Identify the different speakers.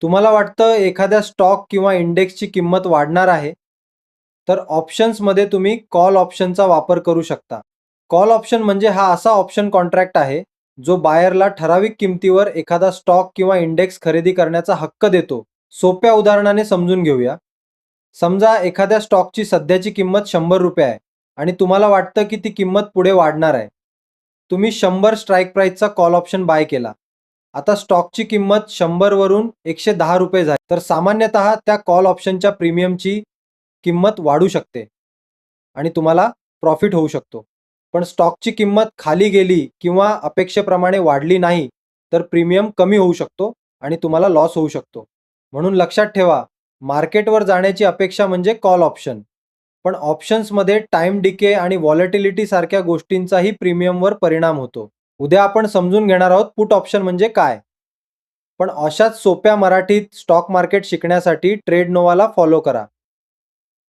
Speaker 1: तुम्हाला वाटतं एखाद्या स्टॉक किंवा इंडेक्सची किंमत वाढणार आहे, तर ऑप्शन्समध्ये तुम्ही कॉल ऑप्शनचा वापर करू शकता. कॉल ऑप्शन म्हणजे हा असा ऑप्शन कॉन्ट्रॅक्ट आहे, जो बायरला ठराविक किमतीवर एखादा स्टॉक किंवा इंडेक्स खरेदी करण्याचा हक्क देतो. सोप्या उदाहरणाने समजून घेऊया. समजा एखाद्या स्टॉकची सध्याची किंमत ₹100 आहे आणि तुम्हाला वाटतं की ती किंमत पुढे वाढणार आहे. तुम्ही 100 स्ट्राईक प्राईसचा कॉल ऑप्शन बाय केला. आता स्टॉकची किंमत 100 वरून ₹110 झाली. तर सामान्यतः त्या कॉल ऑप्शनच्या प्रीमियमची किंमत वाढू शकते आणि तुम्हाला प्रॉफिट होऊ शकतो. पण स्टॉकची किंमत खाली गेली किंवा अपेक्षेप्रमाणे वाढली नाही, तर प्रीमियम कमी होऊ शकतो आणि तुम्हाला लॉस होऊ शकतो. म्हणून लक्षात ठेवा, मार्केटवर जाण्याची अपेक्षा म्हणजे कॉल ऑप्शन. पण ऑप्शन्समध्ये टाईम डिके आणि व्हॉलॅटिलिटी सारख्या गोष्टींचाही प्रीमियमवर परिणाम होतो. उद्या आपण समजून घेणार आहोत पुट ऑप्शन म्हणजे काय. पण अशाच सोप्या मराठीत स्टॉक मार्केट शिकण्यासाठी ट्रेड नोवाला फॉलो करा.